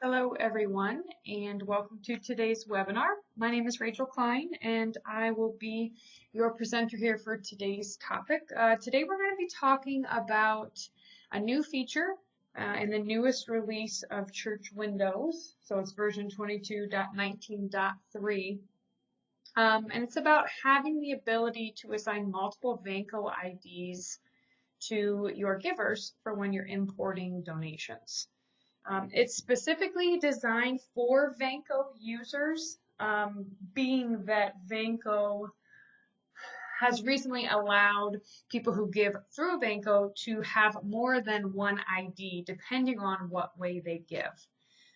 Hello everyone and welcome to today's webinar. My name is Rachel Klein and I will be your presenter here for today's topic. Today we're going to be talking about a new feature in the newest release of Church Windows. So it's version 22.19.3. And it's about having the ability to assign multiple Vanco IDs to your givers for when you're importing donations. It's specifically designed for Vanco users, being that Vanco has recently allowed people who give through Vanco to have more than one ID depending on what way they give.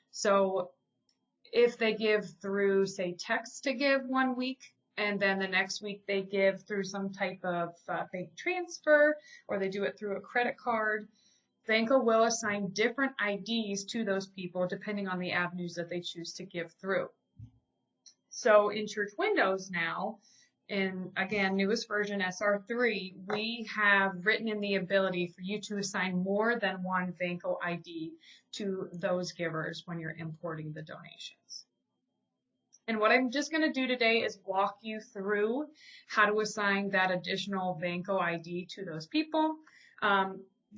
So if they give through, say, text to give 1 week, and then the next week they give through some type of bank transfer, or they do it through a credit card, Vanco will assign different IDs to those people depending on the avenues that they choose to give through. So in Church Windows now, in again, newest version SR3, we have written in the ability for you to assign more than one Vanco ID to those givers when you're importing the donations. And what I'm just going to do today is walk you through how to assign that additional Vanco ID to those people.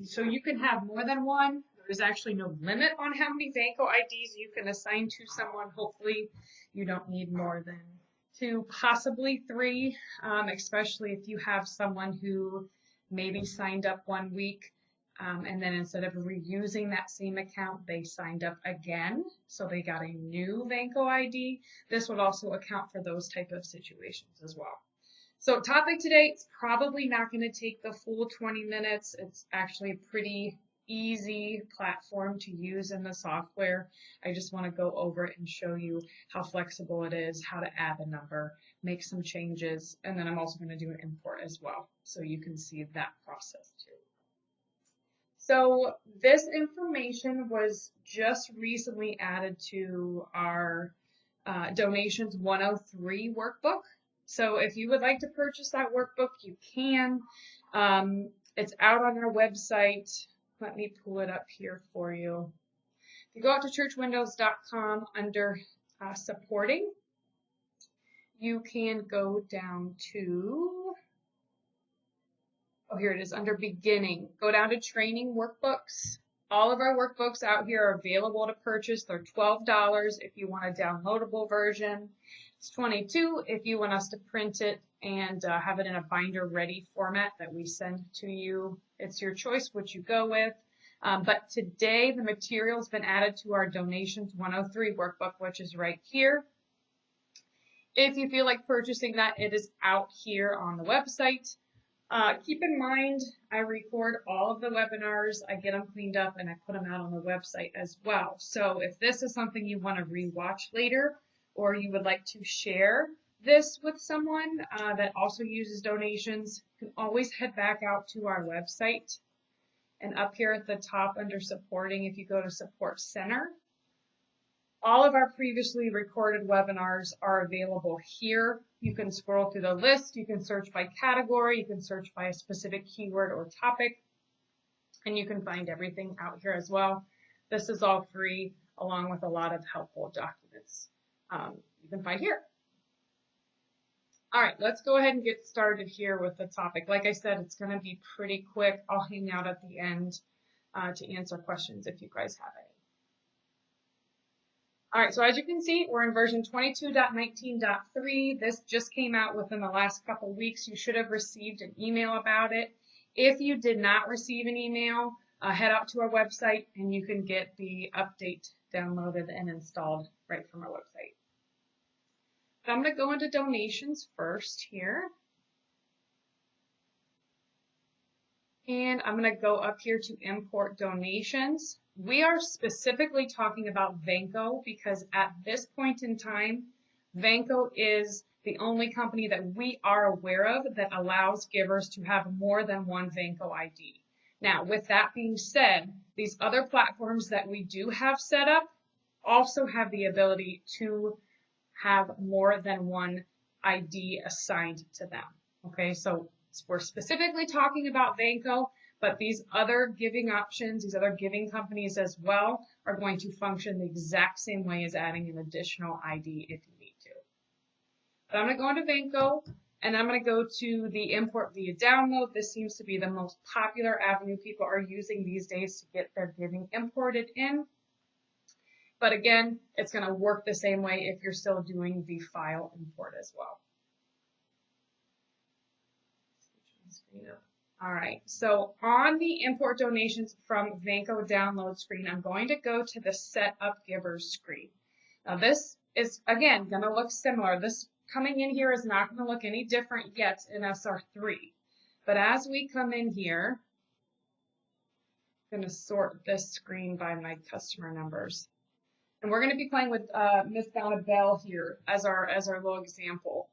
So you can have more than one. There's actually no limit on how many Vanco IDs you can assign to someone. Hopefully you don't need more than 2, possibly 3, especially if you have someone who maybe signed up 1 week and then instead of reusing that same account, they signed up again. So they got a new Vanco ID. This would also account for those type of situations as well. So topic today, it's probably not going to take the full 20 minutes. It's actually a pretty easy platform to use in the software. I just want to go over it and show you how flexible it is, how to add the number, make some changes, and then I'm also going to do an import as well, so you can see that process too. So this information was just recently added to our Donations 103 workbook. So if you would like to purchase that workbook, you can. It's out on our website. Let me pull it up here for you. If you go out to churchwindows.com under supporting, you can go down to, oh, here it is, under beginning. Go down to training workbooks. All of our workbooks out here are available to purchase. They're $12 if you want a downloadable version. It's $22 if you want us to print it and have it in a binder ready format that we send to you. It's your choice which you go with. But today the material's been added to our Donations 103 workbook, which is right here. If you feel like purchasing that, it is out here on the website. Keep in mind, I record all of the webinars, I get them cleaned up, and I put them out on the website as well. So if this is something you want to rewatch later, or you would like to share this with someone that also uses donations, you can always head back out to our website. And up here at the top under supporting, if you go to Support Center, all of our previously recorded webinars are available here. You can scroll through the list, you can search by category, you can search by a specific keyword or topic, and you can find everything out here as well. This is all free, along with a lot of helpful documents you can find here. All right, let's go ahead and get started here with the topic. Like I said, it's going to be pretty quick. I'll hang out at the end to answer questions if you guys have any. All right, so as you can see, we're in version 22.19.3. This just came out within the last couple weeks. You should have received an email about it. If you did not receive an email, head out to our website and you can get the update downloaded and installed right from our website. But I'm going to go into donations first here. And I'm going to go up here to import donations. We are specifically talking about Vanco because at this point in time, Vanco is the only company that we are aware of that allows givers to have more than one Vanco ID. Now, with that being said, these other platforms that we do have set up also have the ability to have more than one ID assigned to them. Okay, so we're specifically talking about Vanco, but these other giving options, these other giving companies as well, are going to function the exact same way as adding an additional ID if you need to. But I'm going to go into Vanco, and I'm going to go to the import via download. This seems to be the most popular avenue people are using these days to get their giving imported in. But again, it's going to work the same way if you're still doing the file import as well. All right, so on the import donations from Vanco download screen, I'm going to go to the set up givers screen. Now this is, again, going to look similar. This coming in here is not going to look any different yet in SR3. But as we come in here, I'm going to sort this screen by my customer numbers. And we're going to be playing with Miss Donna Bell here as our little example.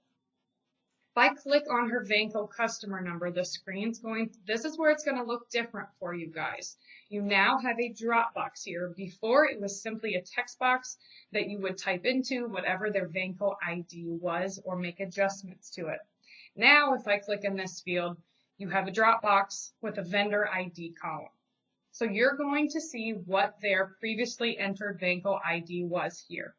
If I click on her Vanco customer number, the screen's this is where it's going to look different for you guys. You now have a drop box here. Before, it was simply a text box that you would type into whatever their Vanco ID was or make adjustments to it. Now, if I click in this field, you have a drop box with a vendor ID column. So you're going to see what their previously entered Vanco ID was here,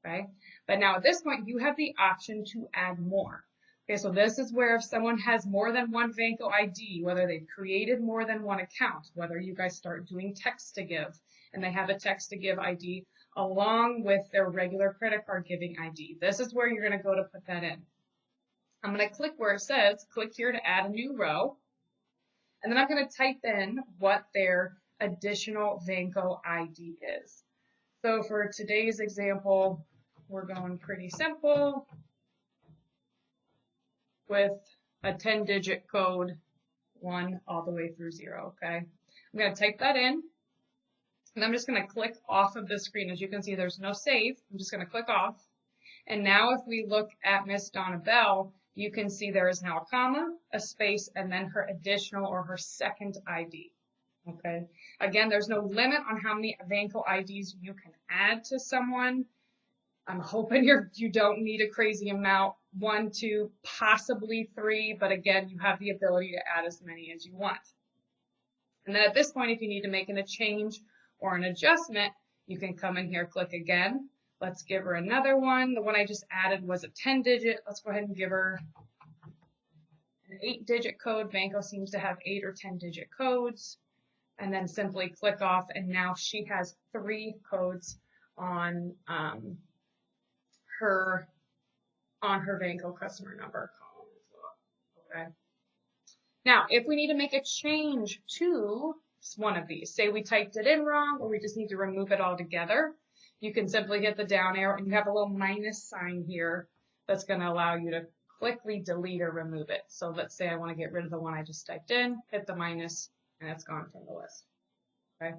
okay? But now at this point, you have the option to add more. Okay, so this is where if someone has more than one Vanco ID, whether they've created more than one account, whether you guys start doing text to give, and they have a text to give ID along with their regular credit card giving ID. This is where you're going to go to put that in. I'm going to click where it says, click here to add a new row. And then I'm going to type in what their additional Vanco ID is. So for today's example, we're going pretty simple with a 10-digit code, 1 all the way through 0, okay? I'm going to type that in, and I'm just going to click off of the screen. As you can see, there's no save. I'm just going to click off. And now if we look at Miss Donna Bell, you can see there is now a comma, a space, and then her additional or her second ID. Okay. Again, there's no limit on how many Vanco IDs you can add to someone. I'm hoping you don't need a crazy amount, 1, 2, possibly 3, but again, you have the ability to add as many as you want. And then at this point, if you need to make a change or an adjustment, you can come in here, click again. Let's give her another one. The one I just added was a 10-digit. Let's go ahead and give her an 8-digit code. Vanco seems to have 8 or 10-digit codes. And then simply click off, and now she has 3 codes on her Vanco customer number column as well. Okay. Now, if we need to make a change to one of these, say we typed it in wrong, or we just need to remove it altogether, you can simply hit the down arrow, and you have a little minus sign here that's going to allow you to quickly delete or remove it. So let's say I want to get rid of the one I just typed in, hit the minus, and it's gone from the list. Okay.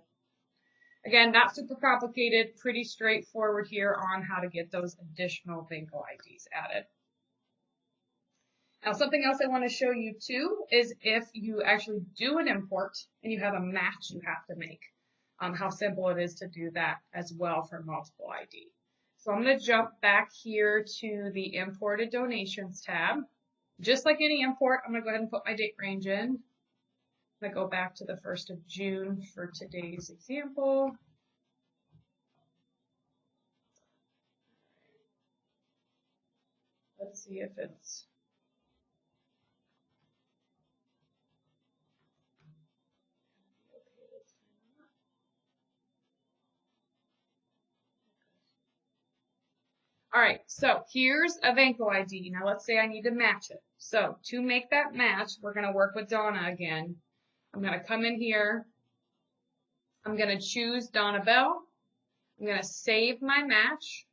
Again, not super complicated, pretty straightforward here on how to get those additional Vanco IDs added. Now, something else I want to show you too is if you actually do an import and you have a match you have to make, how simple it is to do that as well for multiple ID. So I'm going to jump back here to the imported donations tab. Just like any import, I'm going to go ahead and put my date range in. I'm going to go back to the 1st of June for today's example. Let's see if it's all right, so here's a Vanco ID. Now let's say I need to match it. So to make that match, we're going to work with Donna again. I'm going to come in here. I'm going to choose Donna Bell. I'm going to save my match.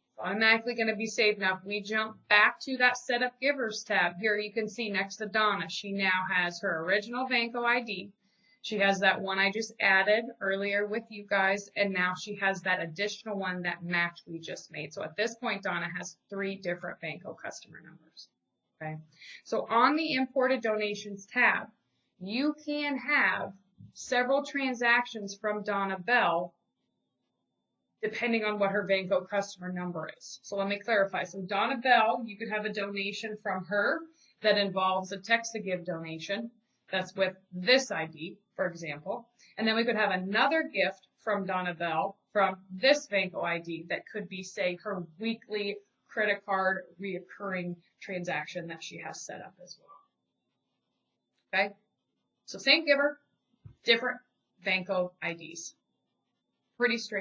It's automatically going to be saved. Now if we jump back to that Setup Givers tab, here you can see next to Donna, she now has her original Vanco ID. She has that one I just added earlier with you guys, and now she has that additional one, that match we just made. So at this point, Donna has 3 different Vanco customer numbers. Okay. So on the Imported Donations tab, you can have several transactions from Donna Bell depending on what her Vanco customer number is. So let me clarify. So Donna Bell, you could have a donation from her that involves a text-to-give donation that's with this ID, for example. And then we could have another gift from Donna Bell from this Vanco ID that could be, say, her weekly credit card reoccurring transaction that she has set up as well. Okay? So same giver, different Vanco IDs. Pretty straightforward.